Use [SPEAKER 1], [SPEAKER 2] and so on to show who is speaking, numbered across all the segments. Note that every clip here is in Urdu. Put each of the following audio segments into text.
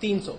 [SPEAKER 1] 300।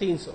[SPEAKER 1] 300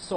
[SPEAKER 1] 100।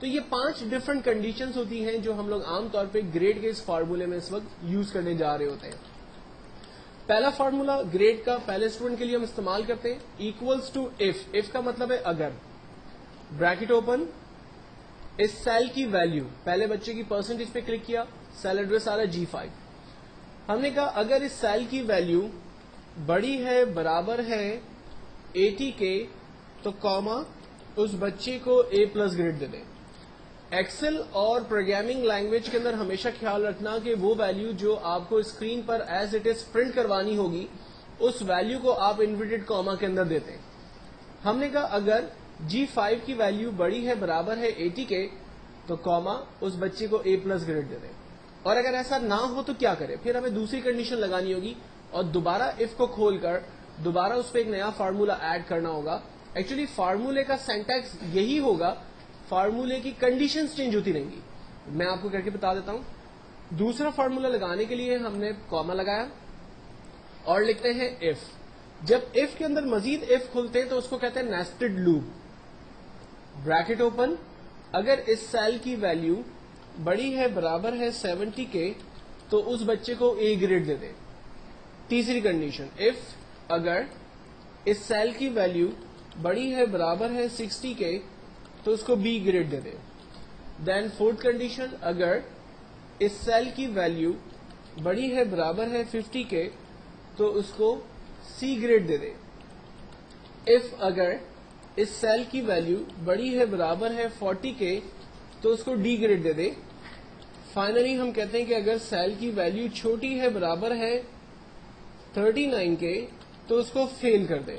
[SPEAKER 1] تو یہ 5 ڈفرنٹ کنڈیشنز ہوتی ہیں جو ہم لوگ عام طور پہ گریڈ کے اس فارمولے میں اس وقت یوز کرنے جا رہے ہوتے ہیں. پہلا فارمولا گریڈ کا پہلے اسٹوڈنٹ کے لیے ہم استعمال کرتے ہیں ایکولس ٹو اف کا مطلب ہے اگر، بریکٹ اوپن، اس سیل کی ویلیو، پہلے بچے کی پرسنٹیج پہ کلک کیا، سیل ایڈریس آ رہا ہے G5. ہم نے کہا اگر اس سیل کی ویلیو بڑی ہے برابر ہے 80 کے تو کاما اس بچے کو A+ گریڈ دے دیں. ایکسل اور پروگرامنگ لینگویج کے اندر ہمیشہ خیال رکھنا کہ وہ ویلیو جو آپ کو screen per as it is print کروانی ہوگی اس ویلیو کو آپ انورٹڈ کاما کے اندر دیتے ہیں. ہم نے کہا اگر G5 کی ویلیو بڑی ہے برابر ہے 80 کے تو کاما اس بچے کو A+ گریڈ دے دیں. اور اگر ایسا نہ ہو تو کیا کرے؟ پھر ہمیں دوسری کنڈیشن لگانی ہوگی اور دوبارہ اف کو کھول کر دوبارہ اس پہ ایک نیا فارمولا ایڈ کرنا ہوگا. ایکچولی فارمولے کا سینٹیکس یہی ہوگا، فارمولے کی کنڈیشنز چینج ہوتی رہیں گی. میں آپ کو کر کے بتا دیتا ہوں. دوسرا فارمولا لگانے کے لیے ہم نے کاما لگایا اور لکھتے ہیں اف. جب اف کے اندر مزید اف کھلتے ہیں تو اس کو کہتے ہیں نیسٹڈ لوپ. بریکٹ اوپن، اگر اس سیل کی ویلیو بڑی ہے برابر ہے 70 کے تو اس بچے کو A گریڈ دے دیں. تیسری کنڈیشن اف اگر اس سیل کی ویلیو بڑی ہے برابر ہے 60 کے تو اس کو B گریڈ دے دیں. دین فورتھ کنڈیشن اگر اس سیل کی ویلیو بڑی ہے برابر ہے 50 کے تو اس کو C گریڈ دے دیں. اف اگر اس سیل کی ویلیو بڑی ہے برابر ہے 40 کے تو اس کو D گریڈ دے دیں. فائنلی ہم کہتے ہیں کہ اگر سیل کی ویلیو چھوٹی ہے برابر ہے 39 کے تو اس کو فیل کر دیں.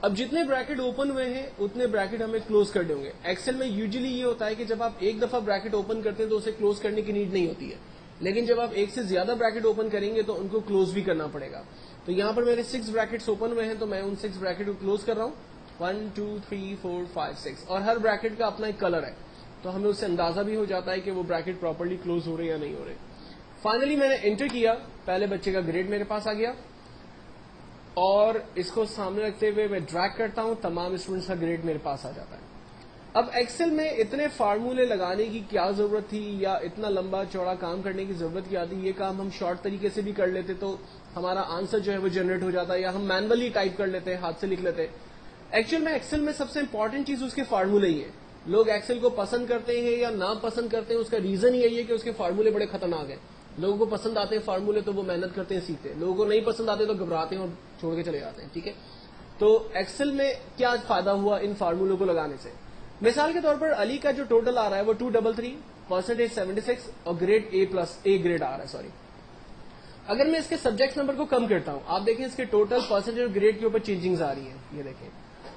[SPEAKER 1] اب جتنے بریکٹ اوپن ہوئے ہیں اتنے بریکٹ ہمیں کلوز کرنے ہوں گے. ایکسل میں یوزلی یہ ہوتا ہے کہ جب آپ ایک دفعہ بریکٹ اوپن کرتے ہیں تو اسے کلوز کرنے کی نیڈ نہیں ہوتی ہے، لیکن جب آپ ایک سے زیادہ بریکٹ اوپن کریں گے تو ان کو کلوز بھی کرنا پڑے گا. تو یہاں پر میرے 6 بریکٹس اوپن ہوئے ہیں تو میں ان 6 بریکٹ کو کلوز کر رہا ہوں. 1 2 3 4 5 6 اور ہر بریکٹ کا اپنا ایک کلر ہے تو ہمیں اس سے اندازہ بھی ہو جاتا ہے کہ وہ بریکٹ پراپرلی کلوز ہو رہے یا نہیں ہو رہے. فائنلی میں نے انٹر کیا، پہلے بچے کا گریڈ میرے پاس آ گیا اور اس کو سامنے رکھتے ہوئے میں ڈریگ کرتا ہوں، تمام اسٹوڈنٹس کا گریڈ میرے پاس آ جاتا ہے. اب ایکسل میں اتنے فارمولے لگانے کی کیا ضرورت تھی یا اتنا لمبا چوڑا کام کرنے کی ضرورت کیا تھی؟ یہ کام ہم شارٹ طریقے سے بھی کر لیتے تو ہمارا آنسر جو ہے وہ جنریٹ ہو جاتا ہے، یا ہم مینولی ٹائپ کر لیتے ہیں، ہاتھ سے لکھ لیتے. ایکچوئل میں ایکسل میں سب سے امپورٹنٹ چیز اس کے فارمولے ہی ہے. لوگ ایکسل کو پسند کرتے ہیں یا نا پسند کرتے ہیں، اس کا ریزن یہی ہے کہ اس کے فارمولے بڑے خطرناک ہیں. لوگوں کو پسند آتے ہیں فارمولے تو وہ محنت کرتے ہیں، سیکھتے ہیں. لوگوں کو نہیں پسند آتے تو گھبراتے ہیں اور چھوڑ کے چلے جاتے ہیں. ٹھیک ہے، تو ایکسل میں کیا فائدہ ہوا ان فارمولوں کو لگانے سے؟ مثال کے طور پر علی کا جو ٹوٹل آ رہا ہے وہ 233، پرسنٹیج 76 اور گریڈ A+ گریڈ آ رہا ہے. سوری، اگر میں اس کے سبجیکٹ نمبر کو کم کرتا ہوں، آپ دیکھیں اس کے ٹوٹل پرسنٹیج اور گریڈ کے اوپر چینجنگز آ رہی ہیں. یہ دیکھیں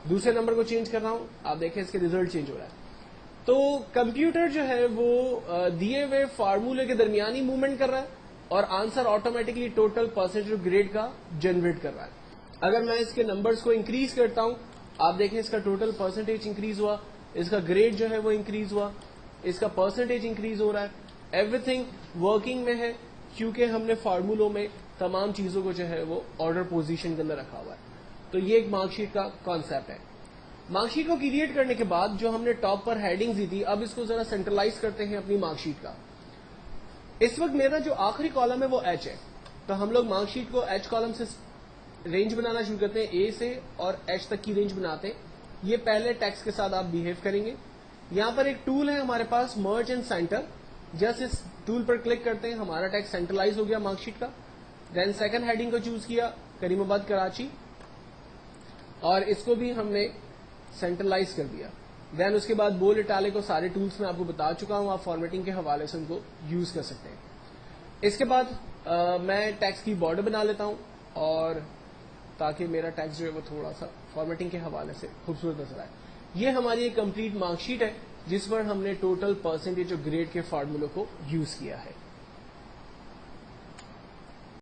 [SPEAKER 1] دوسرے نمبر کو چینج کر رہا ہوں، آپ دیکھیں اس کے ریزلٹ چینج ہو رہا ہے. تو کمپیوٹر جو ہے وہ دیے ہوئے فارمولے کے درمیان ہی موومنٹ کر رہا ہے اور آنسر آٹومیٹکلی ٹوٹل پرسنٹیج اور گریڈ کا جنریٹ کر رہا ہے. اگر میں اس کے نمبرز کو انکریز کرتا ہوں، آپ دیکھیں اس کا ٹوٹل پرسنٹیج انکریز ہوا، اس کا گریڈ جو ہے وہ انکریز ہوا، اس کا پرسنٹیج انکریز ہو رہا ہے. ایوری تھنگ ورکنگ میں ہے کیونکہ ہم نے فارمولوں میں تمام چیزوں کو جو ہے وہ آرڈر پوزیشن کے اندر رکھا ہوا ہے. تو یہ ایک مارک شیٹ کا کانسیپٹ ہے. مارک شیٹ کو کریٹ کرنے کے بعد جو ہم نے ٹاپ پر ہیڈنگز دی تھی، اب اس کو ذرا سینٹرلائز کرتے ہیں اپنی مارک شیٹ کا. اس وقت میرا جو آخری کالم ہے وہ ایچ ہے، تو ہم لوگ مارک شیٹ کو ایچ کالم سے رینج بنانا شروع کرتے ہیں، اے سے اور ایچ تک کی رینج بناتے ہیں. یہ پہلے ٹیکسٹ کے ساتھ آپ بہیو کریں گے. یہاں پر ایک ٹول ہے ہمارے پاس، مرج اینڈ سینٹر. جسٹ اس ٹول پر کلک کرتے ہیں، ہمارا ٹیکسٹ سینٹرلائز ہو گیا مارک شیٹ کا. دین سیکنڈ ہیڈنگ کو چوز کیا، کریم آباد کراچی، اور اس کو بھی ہم نے سینٹرلائز کر دیا. دین اس کے بعد بولڈ اٹیلک کو سارے ٹولس میں آپ کو بتا چکا ہوں، آپ فارمیٹنگ کے حوالے سے ان کو یوز کر سکتے ہیں. اس کے بعد میں ٹیکسٹ کی بارڈر بنا لیتا ہوں اور تاکہ میرا ٹیکسٹ جو ہے وہ تھوڑا سا فارمیٹنگ کے حوالے سے خوبصورت نظر آئے. یہ ہماری ایک کمپلیٹ مارک شیٹ ہے جس پر ہم نے ٹوٹل پرسنٹیج اور گریڈ کے فارمولوں کو یوز کیا ہے.